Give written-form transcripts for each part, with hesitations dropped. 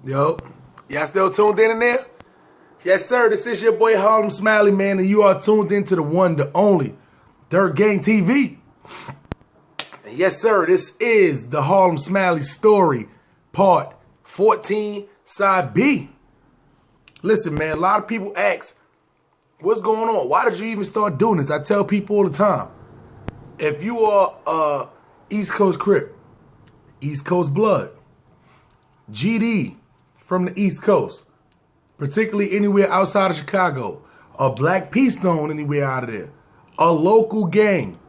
Yo, y'all still tuned in there? Yes, sir. This is your boy Harlem Smiley, man, and you are tuned into the one, the only, Dirt Gang TV. And yes, sir. This is the Harlem Smiley story, part 14, side B. Listen, man, a lot of people ask, what's going on? Why did you even start doing this? I tell people all the time, if you are East Coast Crip, East Coast blood, GD from the East Coast, particularly anywhere outside of Chicago, a Black Peace Stone anywhere out of there, a local gang.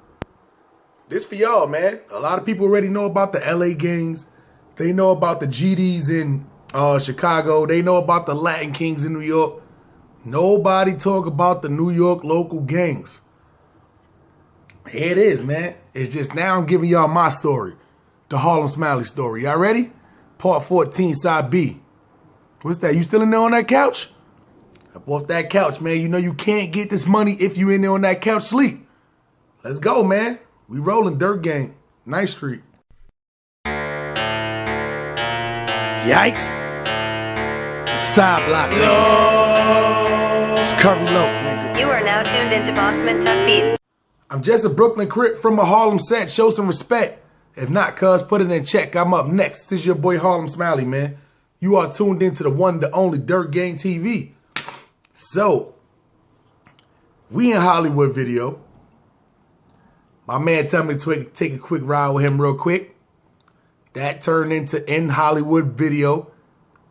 This for y'all, man. A lot of people already know about the LA gangs. They know about the GDs in Chicago. They know about the Latin Kings in New York. Nobody talk about the New York local gangs. Here it is, man. It's just now I'm giving y'all my story, the Harlem Smiley story. Y'all ready? Part 14, side B. What's that? You still in there on that couch? Up off that couch, man. You know you can't get this money if you in there on that couch sleep. Let's go, man. We rolling Dirt Gang, 9th Street. Yikes. The side block, man. No. It's Curry Low, nigga. You are now tuned into Bossman Tough Beats. I'm just a Brooklyn Crip from a Harlem set. Show some respect. If not, cuz, put it in check. I'm up next. This is your boy Harlem Smiley, man. You are tuned into the one, the only Dirt Gang TV. So, we in Hollywood video. My man tell me to take a quick ride with him real quick. That turned into in Hollywood video,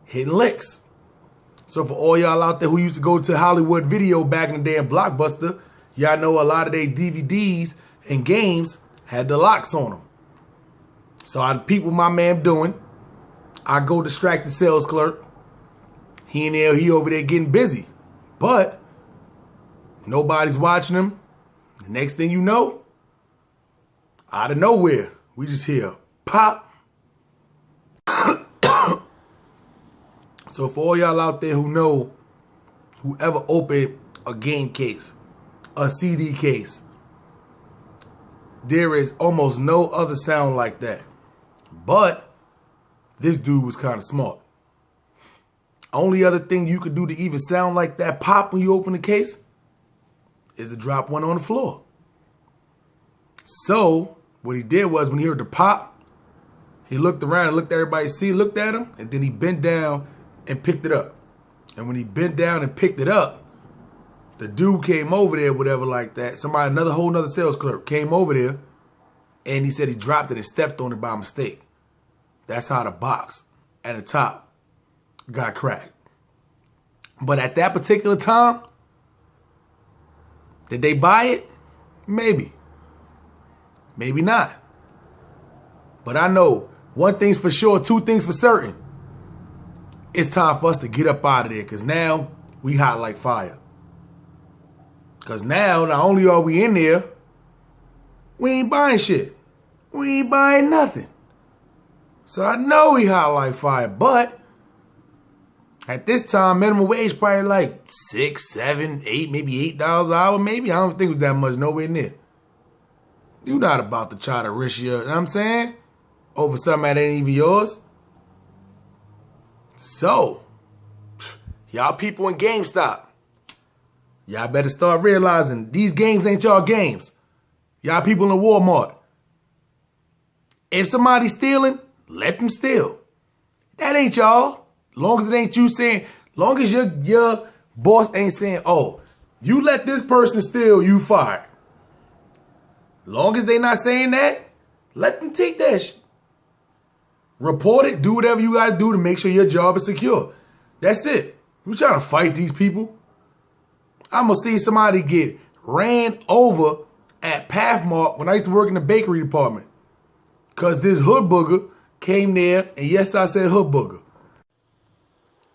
hitting licks. So for all y'all out there who used to go to Hollywood video back in the day in Blockbuster, y'all know a lot of their DVDs and games had the locks on them. So I peep what my man doing. I go distract the sales clerk. He over there getting busy. But nobody's watching him. The next thing you know, out of nowhere, we just hear pop. So for all y'all out there who know, whoever opened a game case, a CD case, there is almost no other sound like that. But this dude was kind of smart. Only other thing you could do to even sound like that pop when you open the case is to drop one on the floor. So what he did was when he heard the pop, he looked around and looked at everybody, looked at him, and then he bent down and picked it up. And when he bent down and picked it up, the dude came over there, whatever like that. Somebody, whole nother sales clerk came over there, and he said he dropped it and stepped on it by mistake. That's how the box at the top got cracked. But at that particular time, did they buy it? Maybe. Maybe not. But I know one thing's for sure, two things for certain. It's time for us to get up out of there because now we hot like fire. Because now, not only are we in there, we ain't buying shit. We ain't buying nothing. So I know we hot like fire, but at this time, minimum wage probably like $6, $7, $8, maybe $8 an hour, maybe. I don't think it was that much, nowhere near. You're not about to try to risk your, you know what I'm saying? Over something that ain't even yours. So, y'all people in GameStop, y'all better start realizing these games ain't y'all games. Y'all people in Walmart. If somebody's stealing, let them steal. That ain't y'all. Long as it ain't you saying, long as your boss ain't saying, oh, you let this person steal, you fired. Long as they not saying that, let them take that shit. Report it, do whatever you gotta do to make sure your job is secure. That's it. You trying to fight these people? I'm gonna see somebody get ran over at Pathmark when I used to work in the bakery department. Cause this hood booger came there, and yes, I said hood booger.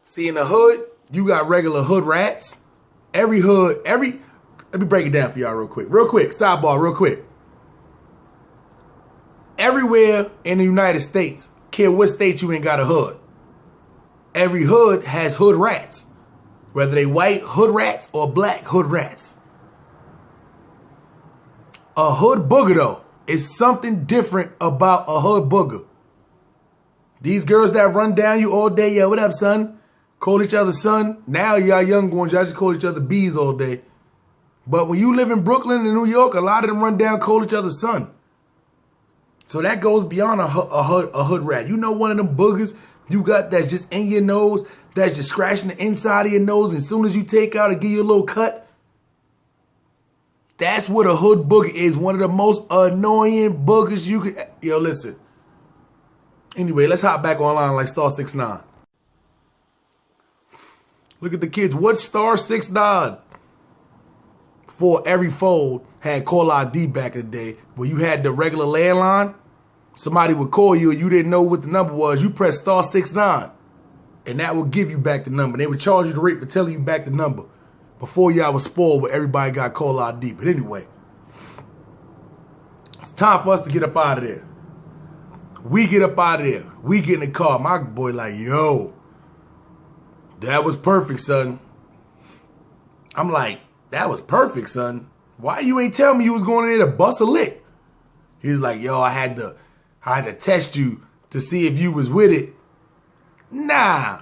See, in the hood, you got regular hood rats. Let me break it down for y'all real quick. Sidebar, real quick. Everywhere in the United States, care what state you ain't got a hood. Every hood has hood rats. Whether they white hood rats or black hood rats. A hood booger, though, is something different about a hood booger. These girls that run down you all day, yo, what up, son? Call each other son. Now y'all young ones, y'all just call each other bees all day. But when you live in Brooklyn and New York, a lot of them run down, call each other son. So that goes beyond a hood rat. You know one of them boogers you got that's just in your nose, that's just scratching the inside of your nose, and as soon as you take out and give you a little cut, that's what a hood booger is. One of the most annoying boogers you could... Yo, listen. Anyway, let's hop back online like star 69. Look at the kids. What's star 69? Before every fold had call ID back in the day, where you had the regular landline, somebody would call you and you didn't know what the number was. You press star 69, and that would give you back the number. They would charge you the rate for telling you back the number. Before y'all was spoiled where everybody got call ID. But anyway, it's time for us to get up out of there. We get up out of there. We get in the car. My boy like, yo, that was perfect, son. I'm like, that was perfect, son. Why you ain't tell me you was going in there to bust a lick? He was like, yo, I had to test you to see if you was with it. Nah,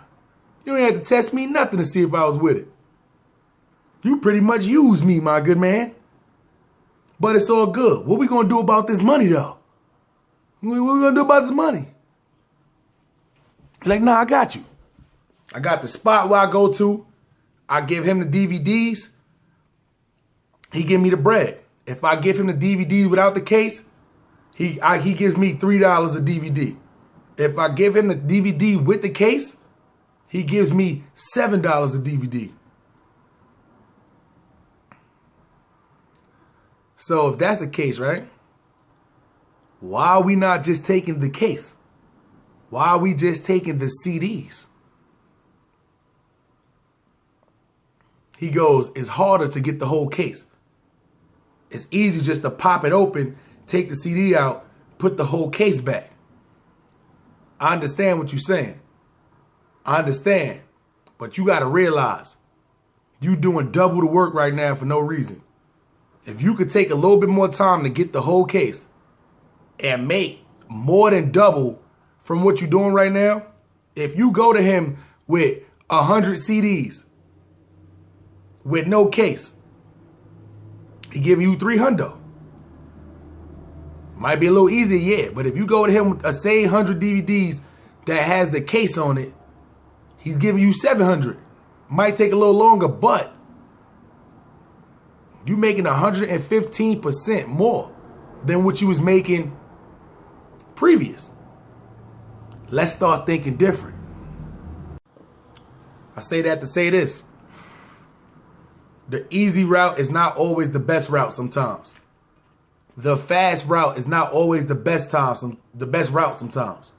you ain't had to test me nothing to see if I was with it. You pretty much used me, my good man. But it's all good. What we gonna do about this money, though? What we gonna do about this money? Like, nah, I got you. I got the spot where I go to. I give him the DVDs. He give me the bread. If I give him the DVDs without the case, he gives me $3 a DVD. If I give him the DVD with the case, he gives me $7 a DVD. So if that's the case, right? Why are we not just taking the case? Why are we just taking the CDs? He goes, it's harder to get the whole case. It's easy just to pop it open, take the CD out, put the whole case back. I understand what you're saying. I understand. But you got to realize you doing double the work right now for no reason. If you could take a little bit more time to get the whole case and make more than double from what you're doing right now, if you go to him with 100 CDs with no case, he give you 300. Might be a little easier, yeah, but if you go to him with a same 100 DVDs that has the case on it, he's giving you 700. Might take a little longer, but you making 115% more than what you was making previous. Let's start thinking different. I say that to say this. The easy route is not always the best route sometimes. The fast route is not always the best route sometimes.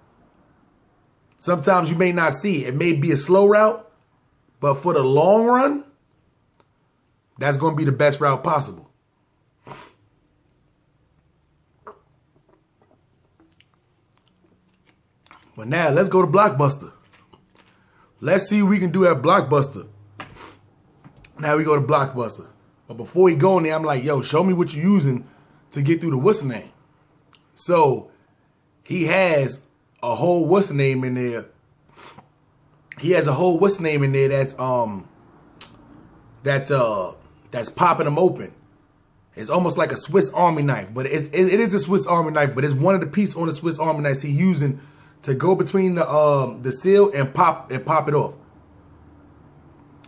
Sometimes you may not see it. It may be a slow route, but for the long run, that's going to be the best route possible. But now, let's go to Blockbuster. Let's see what we can do at Blockbuster. Now we go to Blockbuster. But before we go in there, I'm like, yo, show me what you're using to get through the what's the name. So he has a whole what's the name in there. He has a whole what's the name in there that's popping them open. It's almost like a Swiss Army knife, but it is a Swiss Army knife, but it's one of the pieces on the Swiss Army knife he's using to go between the seal and pop it off.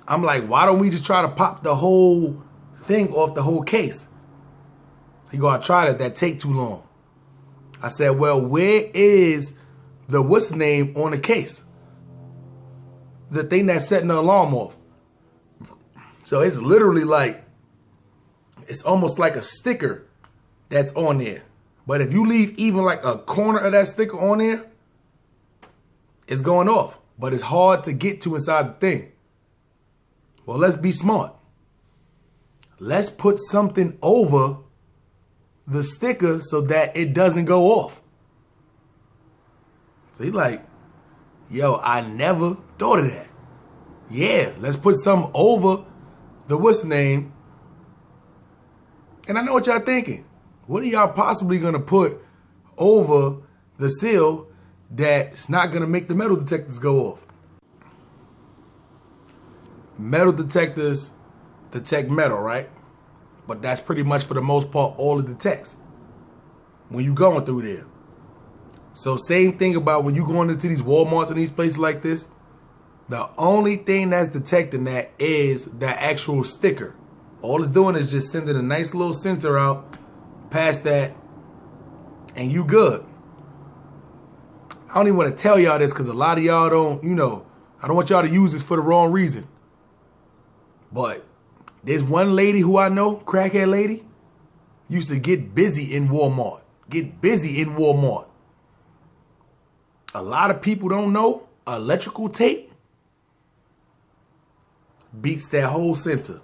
I'm like, why don't we just try to pop the whole thing off the whole case? He go, I tried it, that take too long. I said, well, where is the what's the name on the case? The thing that's setting the alarm off. So it's literally like, it's almost like a sticker that's on there. But if you leave even like a corner of that sticker on there, it's going off. But it's hard to get to inside the thing. Well, let's be smart. Let's put something over the sticker so that it doesn't go off. So he's like, yo, I never thought of that. Yeah, let's put something over the what's the name. And I know what y'all thinking. What are y'all possibly going to put over the seal that's not going to make the metal detectors go off. Metal detectors detect metal, right? But that's pretty much, for the most part, all it detects when you going through there. So same thing about when you going into these Walmarts and these places like this. The only thing that's detecting that is that actual sticker. All it's doing is just sending a nice little sensor out past that, and you good. I don't even want to tell y'all this because a lot of y'all don't, I don't want y'all to use this for the wrong reason. But there's one lady who I know, crackhead lady, used to get busy in Walmart. A lot of people don't know electrical tape beats that whole sensor.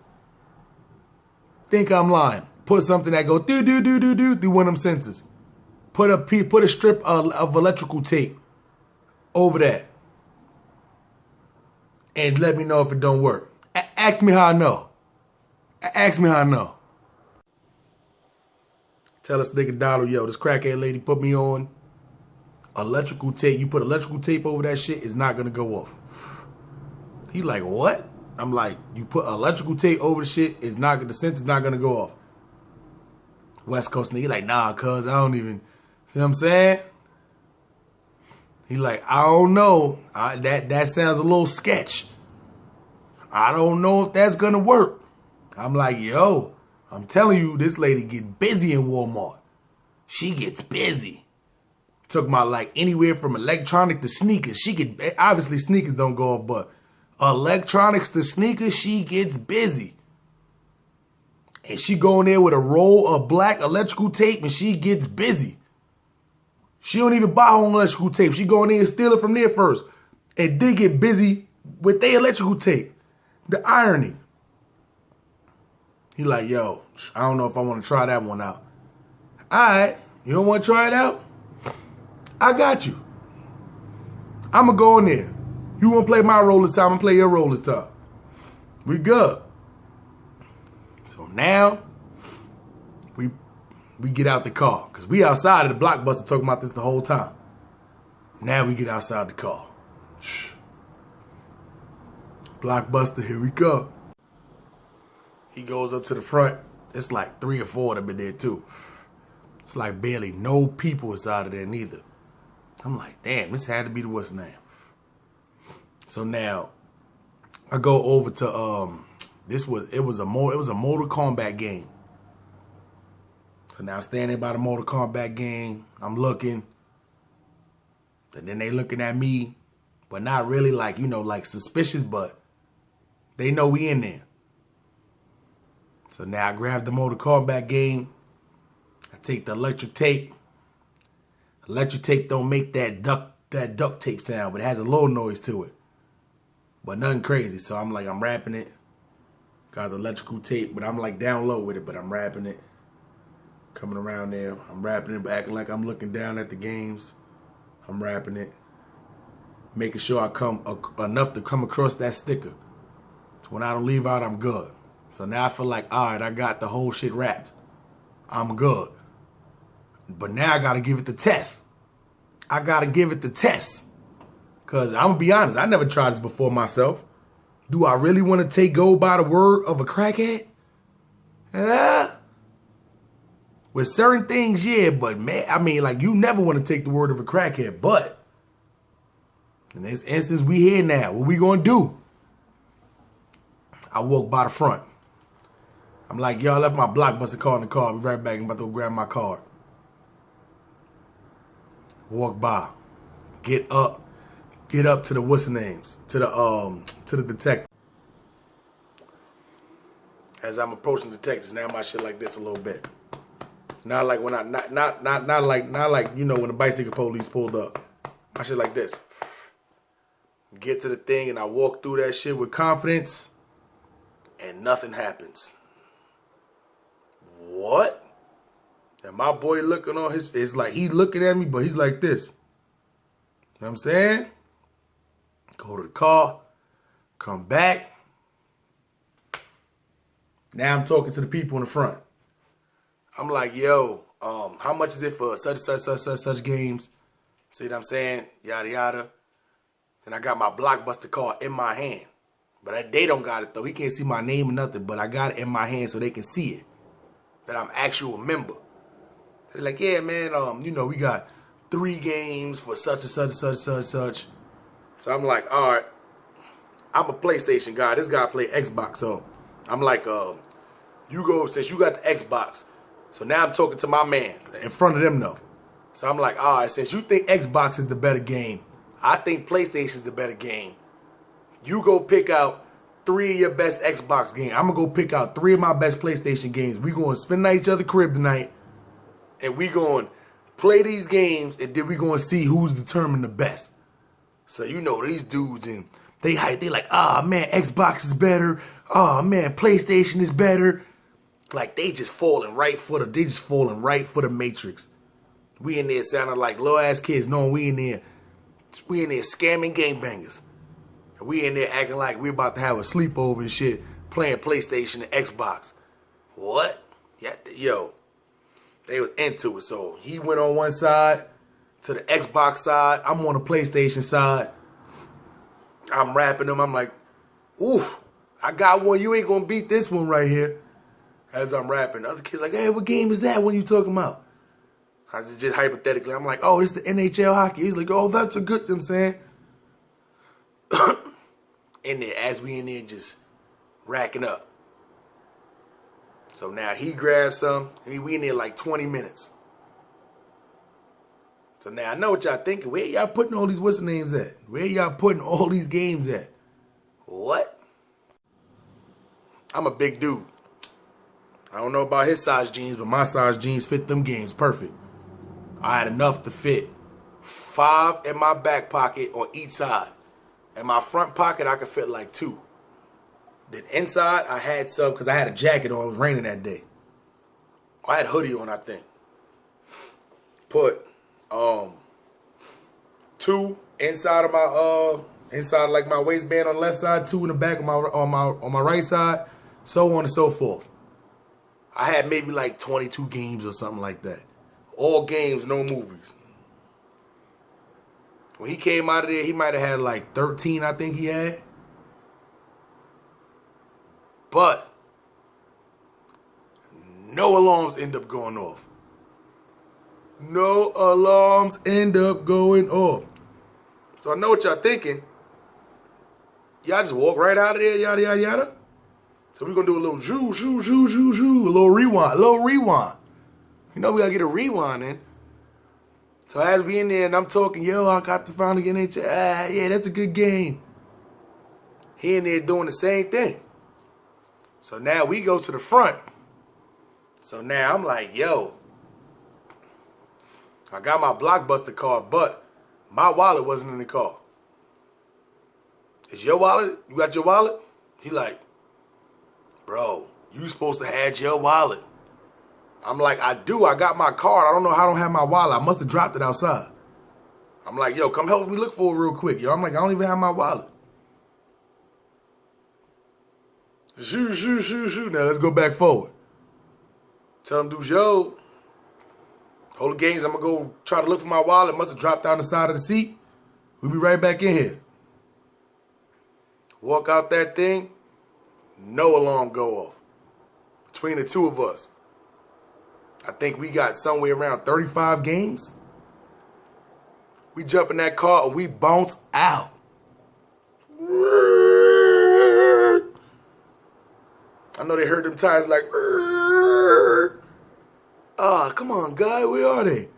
Think I'm lying. Put something that go do through one of them sensors. Put a strip of electrical tape over that. And let me know if it don't work. Ask me how I know. Tell this nigga Dollar, yo, this crackhead lady put me on electrical tape. You put electrical tape over that shit, it's not gonna go off. He like, what? I'm like, you put electrical tape over the shit, the sensor's not gonna go off. West Coast nigga, he like, nah, cuz I don't even, you know what I'm saying? He like, I don't know. That sounds a little sketch. I don't know if that's gonna work. I'm like, yo, I'm telling you, this lady get busy in Walmart. She gets busy. Took my, like, anywhere from electronic to sneakers. Obviously sneakers don't go off, but electronics to sneakers, she gets busy. And she go in there with a roll of black electrical tape and she gets busy. She don't even buy her own electrical tape. She go in there and steal it from there first. And then get busy with their electrical tape. The irony. He like, yo, I don't know if I want to try that one out. All right, you don't want to try it out? I got you. I'm going to go in there. You want to play my role this time, I'm going to play your role this time. We good. So now, we get out the car. Because we outside of the Blockbuster talking about this the whole time. Now we get outside the car. Blockbuster, here we go. He goes up to the front. It's like 3 or 4 of them in there too. It's like barely no people inside of there neither. I'm like, damn, this had to be the what's name. So now I go over to it was a Mortal Kombat game. So now I'm standing by the Mortal Kombat game. I'm looking. And then they looking at me, but not really like, like suspicious, but they know we in there. So now I grab the Mortal Kombat game. I take the electric tape. Electric tape don't make that duct tape sound, but it has a little noise to it. But nothing crazy. So I'm wrapping it. Got the electrical tape, but I'm like down low with it, but I'm wrapping it. Coming around there. I'm wrapping it, but acting like I'm looking down at the games. I'm wrapping it. Making sure I come enough to come across that sticker. So when I don't leave out, I'm good. So now I feel like, all right, I got the whole shit wrapped. I'm good. But now I got to give it the test. Because I'm going to be honest, I never tried this before myself. Do I really want to go by the word of a crackhead? Yeah. With certain things, yeah, but man, I mean, like, you never want to take the word of a crackhead, but in this instance, we here now. What we going to do? I walk by the front. I'm like, yo, I left my Blockbuster card in the car. I'll be right back. I'm about to go grab my card. Walk by. Get up to the what's the names? To the detective. As I'm approaching the detectives, now my shit like this a little bit. Not like when when the bicycle police pulled up. My shit like this. Get to the thing and I walk through that shit with confidence and nothing happens. What? And my boy looking on it's like he looking at me, but he's like this. You know what I'm saying? Go to the car, come back. Now I'm talking to the people in the front. I'm like, yo, how much is it for such games? See what I'm saying? Yada, yada. And I got my Blockbuster card in my hand. But they don't got it, though. He can't see my name or nothing, but I got it in my hand so they can see it. That I'm actual member. They're like, yeah, man, we got 3 games for such and such and such and such and such. So I'm like, all right. I'm a PlayStation guy. This guy play Xbox, so I'm like, you go, since you got the Xbox. So now I'm talking to my man in front of them, though. So I'm like, all right, since you think Xbox is the better game, I think PlayStation is the better game. You go pick out 3 of your best Xbox games. I'm going to go pick out 3 of my best PlayStation games. We going to spend the night at each other's crib tonight, and we going to play these games, and then we going to see who's determined the best. So you know these dudes, and they hype. They like, ah, man, Xbox is better. Oh, man, PlayStation is better. Like, they just falling right for the Matrix. We in there sounding like little-ass kids knowing we in there scamming gangbangers. We in there acting like we about to have a sleepover and shit, playing PlayStation and Xbox. What? Yeah, yo, they was into it. So he went on one side to the Xbox side. I'm on the PlayStation side. I'm rapping them. I'm like, oof, I got one. You ain't gonna beat this one right here. As I'm rapping, the other kids like, hey, what game is that? What are you talking about? I just hypothetically, I'm like, oh, this is the NHL hockey. He's like, oh, that's a good thing, I'm saying. In there, as we in there just racking up. So now he grabs some, and we in there like 20 minutes. So now I know what y'all thinking. Where y'all putting all these what's the names at? Where y'all putting all these games at? What? I'm a big dude. I don't know about his size jeans, but my size jeans fit them games perfect. I had enough to fit 5 in my back pocket on each side. In my front pocket, I could fit like 2. Then inside, I had some because I had a jacket on. It was raining that day. I had a hoodie on, I think. Put 2 inside of my inside like my waistband on the left side, 2 in the back on my right side, so on and so forth. I had maybe like 22 games or something like that. All games, no movies. When he came out of there, he might have had like 13, I think he had. But no alarms end up going off. No alarms end up going off. So I know what y'all thinking. Y'all just walk right out of there, yada, yada, yada. So we're going to do a little zhoo, zhoo, zhoo, zhoo, zhoo, a little rewind. You know we got to get a rewind in. So as we in there and I'm talking, yo, I got to finally get into, yeah, that's a good game. He in there doing the same thing. So now we go to the front. So now I'm like, yo, I got my Blockbuster card, but my wallet wasn't in the car. Is your wallet? You got your wallet? He like, bro, you supposed to have your wallet. I'm like, I do. I got my card. I don't know how I don't have my wallet. I must have dropped it outside. I'm like, yo, come help me look for it real quick, yo. I'm like, I don't even have my wallet. Shoo. Now let's go back forward. Tell them dudes, yo, hold the games. I'm going to go try to look for my wallet. Must have dropped down the side of the seat. We'll be right back in here. Walk out that thing. No alarm go off. Between the two of us. I think we got somewhere around 35 games. We jump in that car and we bounce out. I know they heard them tires like, come on, guy, where are they?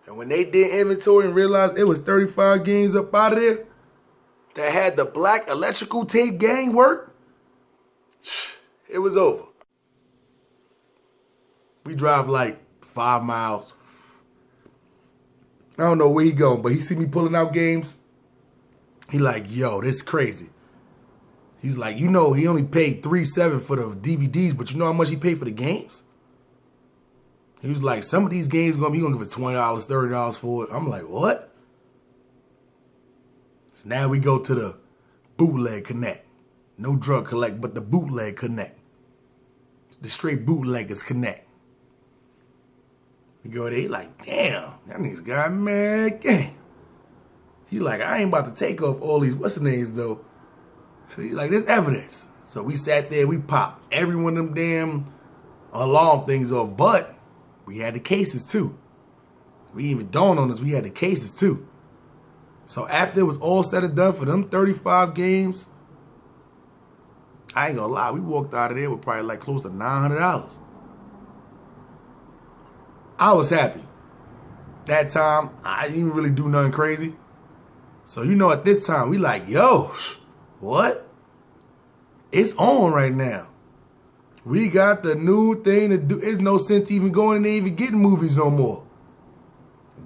And when they did inventory and realized it was 35 games up out of there that had the black electrical tape gang work, it was over. We drive like 5 miles. I don't know where he going, but he see me pulling out games. He like, yo, this is crazy. He's like, you know, he only paid $3.7 for the DVDs, but you know how much he paid for the games? He was like, some of these games, he gonna give us $20, $30 for it. I'm like, what? So now we go to the bootleg connect. No drug collect, but the bootleg connect. The straight bootleggers connect. We go there, like, damn, that nigga's got mad game. He like, I ain't about to take off all these what's the names though. So he like, there's evidence. So we sat there, we popped every one of them damn alarm things off, but we had the cases too. We even dawned on us we had the cases too. So after it was all said and done for them 35 games, I ain't gonna lie, we walked out of there with probably like close to $900. I was happy. That time, I didn't really do nothing crazy. So you know at this time, we like, yo, what? It's on right now. We got the new thing to do. It's no sense even going in there even getting movies no more.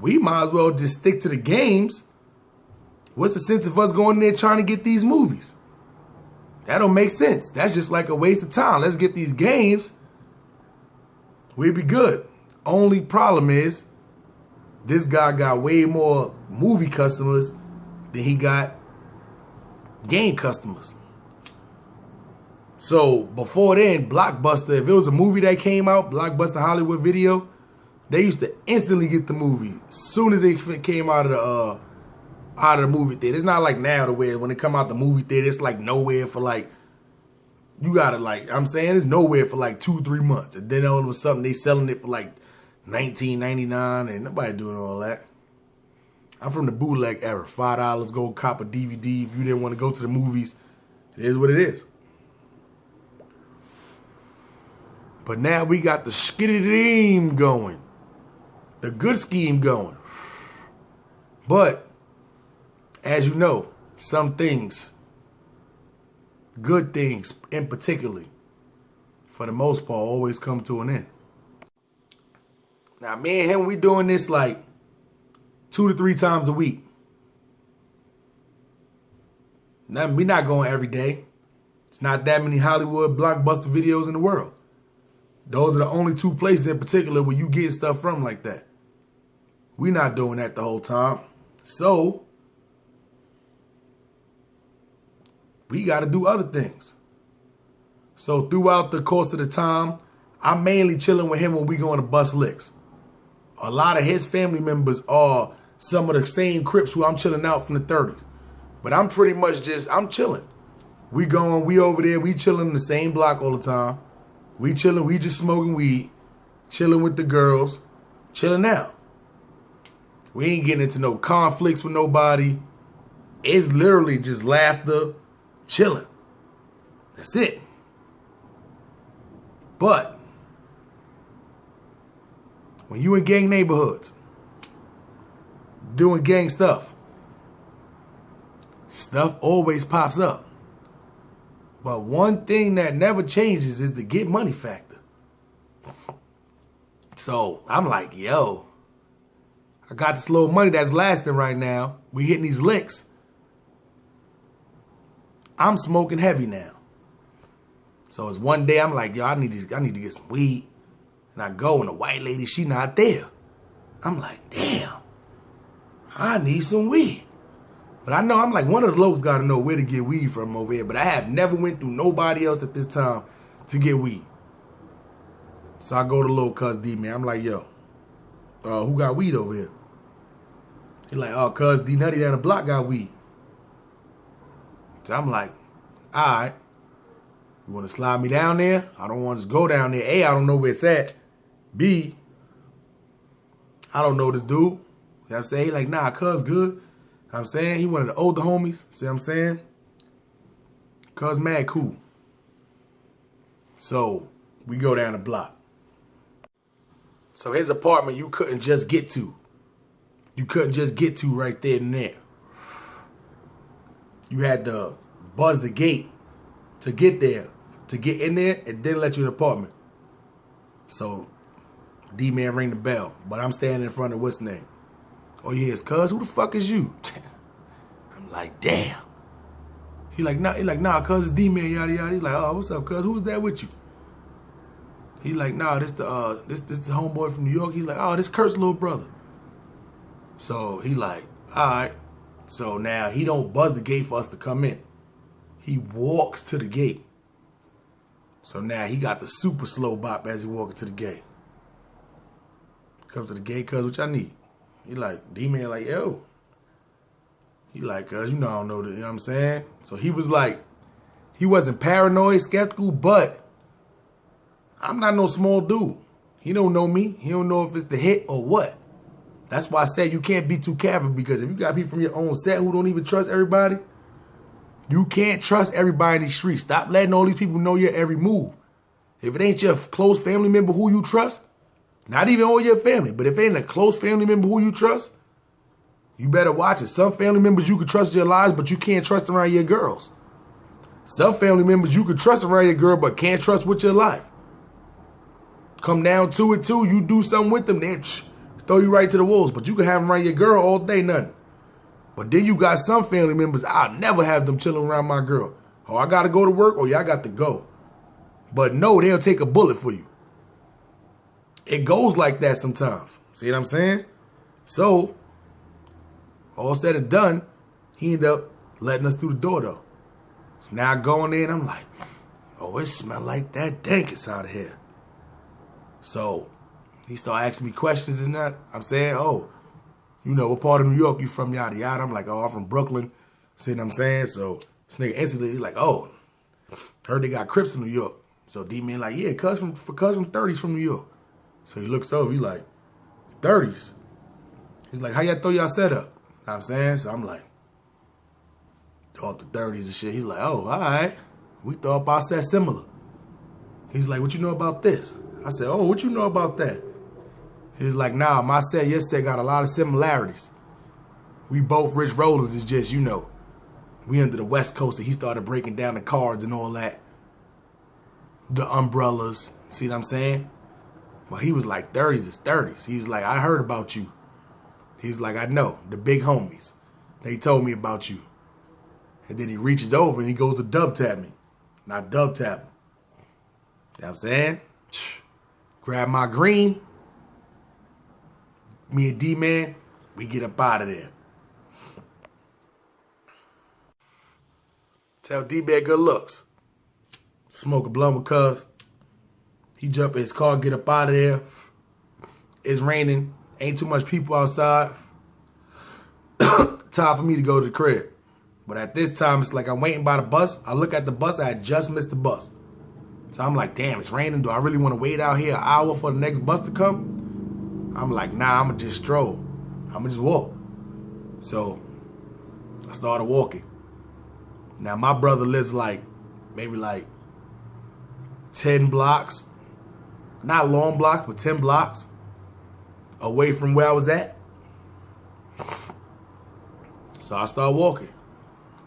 We might as well just stick to the games. What's the sense of us going in there trying to get these movies? That don't make sense. That's just like a waste of time. Let's get these games. We'd be good. Only problem is this guy got way more movie customers than he got game customers. So before then, Blockbuster, if it was a movie that came out, Blockbuster Hollywood Video, they used to instantly get the movie as soon as it came out of the movie theater. It's not like now to where when it come out the movie theater, it's like nowhere for like, you gotta like, I'm saying it's nowhere for like 2-3 months. And then all of a sudden they selling it for like $19.99 and nobody doing all that. I'm from the bootleg era. $5, go cop a DVD. If you didn't want to go to the movies, it is what it is. But now we got the skitty going. The good scheme going. But, as you know, some things, good things in particular, for the most part, always come to an end. Now, me and him, we doing this like 2 to 3 times a week. Now, we not going every day. It's not that many Hollywood Blockbuster videos in the world. Those are the only 2 places in particular where you get stuff from like that. We not doing that the whole time. So, we got to do other things. So, throughout the course of the time, I'm mainly chilling with him when we going to bust licks. A lot of his family members are some of the same Crips who I'm chilling out from the 30s. But I'm pretty much just, I'm chilling. We over there, we chilling in the same block all the time. We chilling, we just smoking weed, chilling with the girls, chilling out. We ain't getting into no conflicts with nobody. It's literally just laughter, chilling. That's it. But when you in gang neighborhoods, doing gang stuff always pops up. But one thing that never changes is the get money factor. So I'm like, yo, I got this little money that's lasting right now. We hitting these licks. I'm smoking heavy now. So it's one day I'm like, yo, I need to get some weed. And I go and the white lady, she not there. I'm like, damn, I need some weed. But I know I'm like, one of the locals got to know where to get weed from over here. But I have never went through nobody else at this time to get weed. So I go to little cuz D, man. I'm like, yo, who got weed over here? He like, oh, cuz D Nutty down the block got weed. So I'm like, all right. You want to slide me down there? I don't want to just go down there. A, I don't know where it's at. B, I don't know this dude. You know what I'm saying? He like, nah, cuz good. I'm saying he one of the older homies. See what I'm saying? Cuz mad cool. So we go down the block. So his apartment you couldn't just get to. You couldn't just get to right there and there. You had to buzz the gate to get there, to get in there, and then let you in the apartment. So D-Man ring the bell, but I'm standing in front of what's the name? Oh, yeah, it's cuz. Who the fuck is you? I'm like, damn. He like, nah, cuz it's D-Man, yada, yada. He like, oh, what's up, cuz? Who's that with you? He like, nah, this the homeboy from New York. He's like, oh, this Kurt's little brother. So he like, all right. So now he don't buzz the gate for us to come in. He walks to the gate. So now he got the super slow bop as he walking to the gate. Comes to the gate, cuz, what y'all need? He like, D-Man like, yo, He like, cuz, you know I don't know, you know what I'm saying? So he was like, he wasn't paranoid, skeptical, but I'm not no small dude. He don't know me. He don't know if it's the hit or what. That's why I said you can't be too careful, because if you got people from your own set who don't even trust everybody, you can't trust everybody in these streets. Stop letting all these people know your every move. If it ain't your close family member who you trust, not even all your family, but if it ain't a close family member who you trust, you better watch it. Some family members you can trust your lives, but you can't trust around your girls. Some family members you can trust around your girl, but can't trust with your life. Come down to it too, you do something with them, they throw you right to the wolves. But you can have them around your girl all day, nothing. But then you got some family members, I'll never have them chilling around my girl. Oh, I got to go to work? Oh, yeah, I got to go. But no, they'll take a bullet for you. It goes like that sometimes. See what I'm saying? So, all said and done, he ended up letting us through the door, though. So now I go in there and I'm like, oh, it smell like that dankest out of here. So he started asking me questions and that. I'm saying, oh, you know, what part of New York you from, yada, yada. I'm like, oh, I'm from Brooklyn. See what I'm saying? So this nigga instantly, he's like, oh, heard they got Crips in New York. So D-Man like, yeah, cuz from 30s from New York. So he looks over, he like, 30s? He's like, how y'all throw y'all set up? Know what I'm saying? So I'm like, throw up the 30s and shit. He's like, oh, all right. We throw up our set similar. He's like, what you know about this? I said, oh, what you know about that? He's like, nah, my set, your set got a lot of similarities. We both rich rollers. It's just, you know, we under the West Coast, and he started breaking down the cards and all that. The umbrellas. See what I'm saying? But he was like, 30s is 30s. He's like, I heard about you. He's like, I know. The big homies. They told me about you. And then he reaches over and he goes to dub tap me. Not dub tap him. You know what I'm saying? Grab my green. Me and D-Man, we get up out of there. Tell D-Man good looks. Smoke a blunt with cuz. He jump in his car, get up out of there. It's raining. Ain't too much people outside. Time for me to go to the crib. But at this time, it's like I'm waiting by the bus. I look at the bus. I had just missed the bus. So I'm like, damn, it's raining. Do I really want to wait out here an hour for the next bus to come? I'm like, nah, I'm going to just stroll. I'm going to just walk. So I started walking. Now, my brother lives like, maybe like 10 blocks. Not long blocks, but 10 blocks away from where I was at. So I started walking.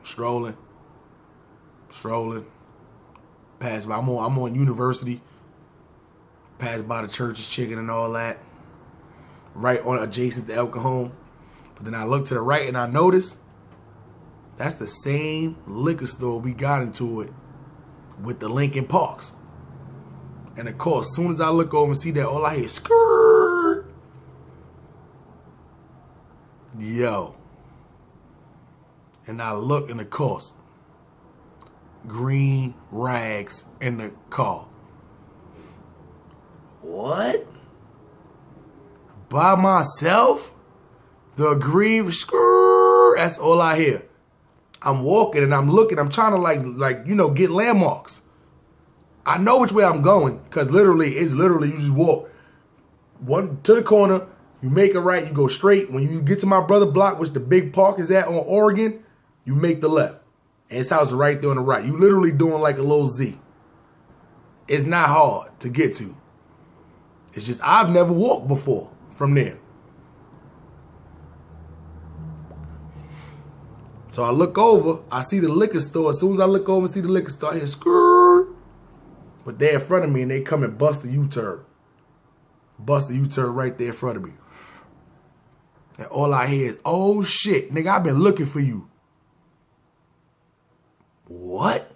Strolling. Pass by, I'm on University. Pass by the Church's Chicken and all that. Right on adjacent to El Cajon. But then I look to the right and I notice that's the same liquor store we got into it with the Lincoln Parks. And of course, as soon as I look over and see that, all I hear is skirt. Yo. And I look, and of course, green rags in the car. What? By myself? The green skirt. That's all I hear. I'm walking and I'm looking. I'm trying to like you know, get landmarks. I know which way I'm going, because it's literally you just walk one to the corner, you make a right, you go straight. When you get to my brother block, which the big park is at on Oregon, you make the left. And his house is right there on the right. You literally doing like a little Z. It's not hard to get to. It's just I've never walked before from there. So I look over, I see the liquor store. As soon as I look over and see the liquor store, I hear skirt. But they're in front of me and they come and bust the U-turn. Bust the U-turn right there in front of me. And all I hear is, oh shit, nigga, I've been looking for you. What?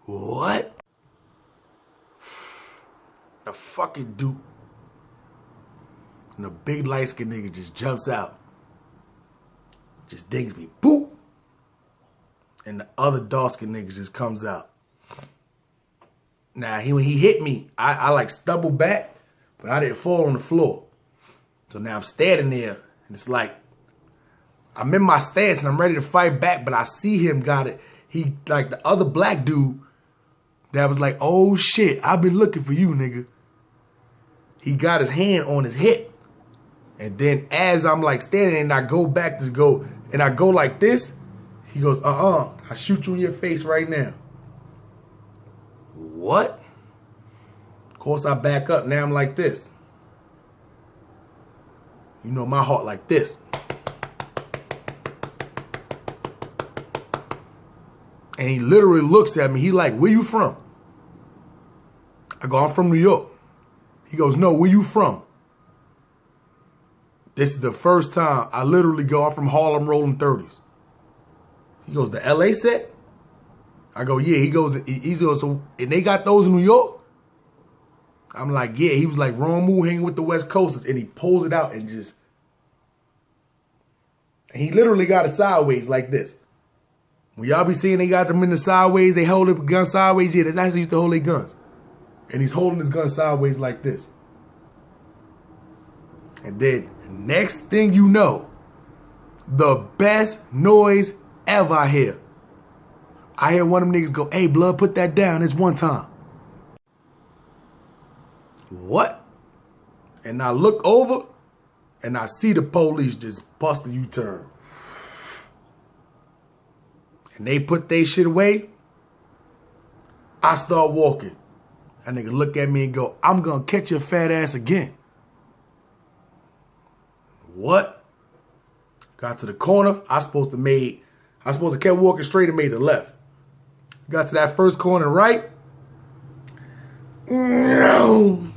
What? The fucking dude. And the big light-skinned nigga just jumps out. Just dings me. Boop. And the other dark-skinned nigga just comes out. Now, when he hit me, I like stumbled back, but I didn't fall on the floor. So now I'm standing there, and it's like I'm in my stance and I'm ready to fight back, but I see him got it. He, like the other black dude that was like, oh shit, I've been looking for you, nigga. He got his hand on his hip. And then as I'm like standing and I go back to go, and I go like this, he goes, I shoot you in your face right now. What? Of course I back up, now I'm like this. You know, my heart like this. And he literally looks at me. He like, where you from? I go, I'm from New York. He goes, no, where you from? This is the first time I literally go, I'm from Harlem rolling 30s. He goes, the LA set? I go, yeah. He goes, so, and they got those in New York? I'm like, yeah. He was like, wrong move hanging with the West Coasters. And he pulls it out and just, and he literally got it sideways like this. When y'all be seeing they got them in the sideways, they hold the gun sideways. Yeah, that's how they used to hold their guns. And he's holding his gun sideways like this. And then next thing you know, the best noise ever I hear. I hear one of them niggas go, hey, blood, put that down. It's one time. What? And I look over and I see the police just bust a U-turn. And they put their shit away. I start walking. That nigga look at me and go, I'm gonna catch your fat ass again. What? Got to the corner. I supposed to kept walking straight and made the left. Got to that first corner right. No.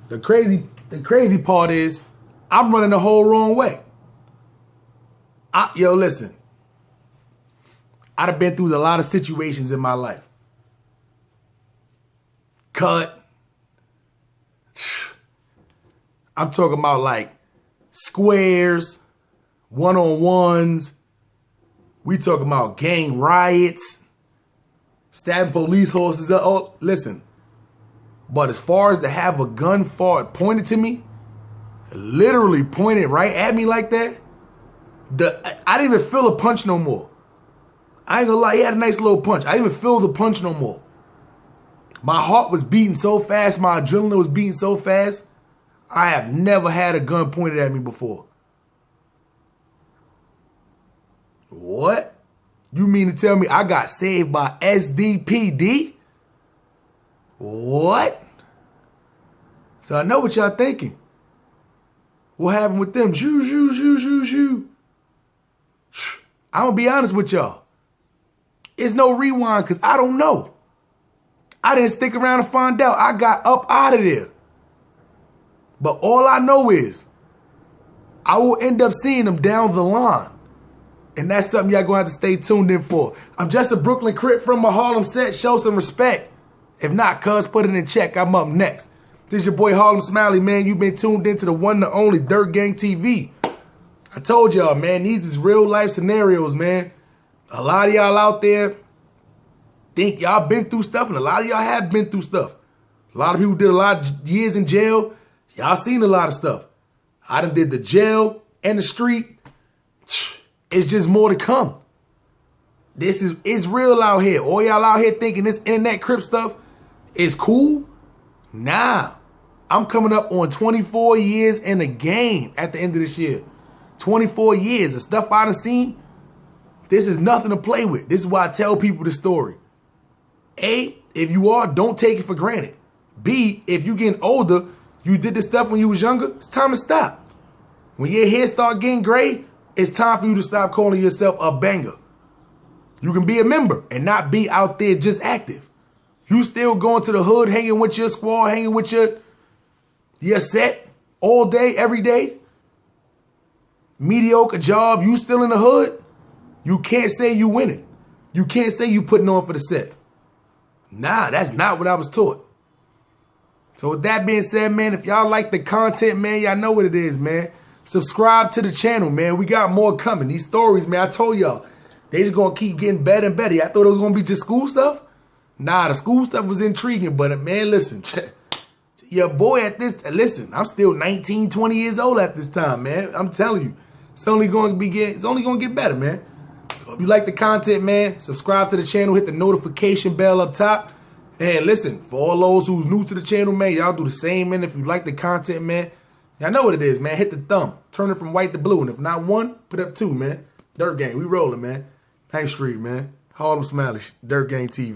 The crazy part is I'm running the whole wrong way. Yo, listen. I'd have been through a lot of situations in my life. Cut. I'm talking about like squares, one-on-ones. We talking about gang riots, stabbing police horses. Oh, listen. But as far as to have a gun pointed to me, literally pointed right at me like that, I didn't even feel a punch no more. I ain't gonna lie, he had a nice little punch. I didn't even feel the punch no more. My heart was beating so fast, my adrenaline was beating so fast. I have never had a gun pointed at me before. What? You mean to tell me I got saved by SDPD? What? So I know what y'all thinking. What happened with them? Shoo. I'm gonna be honest with y'all. It's no rewind because I don't know. I didn't stick around to find out. I got up out of there. But all I know is I will end up seeing them down the line. And that's something y'all gonna have to stay tuned in for. I'm just a Brooklyn Crip from a Harlem set. Show some respect. If not, cuz, put it in check. I'm up next. This is your boy Harlem Smiley, man. You've been tuned into the one and only Dirt Gang TV. I told y'all, man, these is real life scenarios, man. A lot of y'all out there think y'all been through stuff, and a lot of y'all have been through stuff. A lot of people did a lot of years in jail. Y'all seen a lot of stuff. I done did the jail and the street. It's just more to come. It's real out here. All y'all out here thinking this internet Crip stuff is cool? Nah. I'm coming up on 24 years in the game at the end of this year. 24 years. The stuff I done seen, this is nothing to play with. This is why I tell people the story. A, if you are, don't take it for granted. B, if you getting older, you did this stuff when you was younger, it's time to stop. When your hair start getting gray, it's time for you to stop calling yourself a banger. You can be a member and not be out there just active. You still going to the hood, hanging with your squad, hanging with your set all day, every day. Mediocre job, you still in the hood. You can't say you winning. You can't say you putting on for the set. Nah, that's not what I was taught. So with that being said, man, if y'all like the content, man, y'all know what it is, man. Subscribe to the channel, man. We got more coming. These stories, man, I told y'all, they just gonna keep getting better and better. I thought it was gonna be just school stuff. Nah, the school stuff was intriguing, but man, listen, Your boy at this, listen, I'm still 19, 20 years old at this time, man. I'm telling you, it's only going to get better, man. So if you like the content, man, subscribe to the channel, hit the notification bell up top. And listen, for all those who's new to the channel, man, y'all do the same, man. If you like the content, man, y'all know what it is, man. Hit the thumb. Turn it from white to blue. And if not one, put up two, man. Dirt Gang, we rolling, man. 9th Street, man. Harlem Smiley, Dirt Gang TV.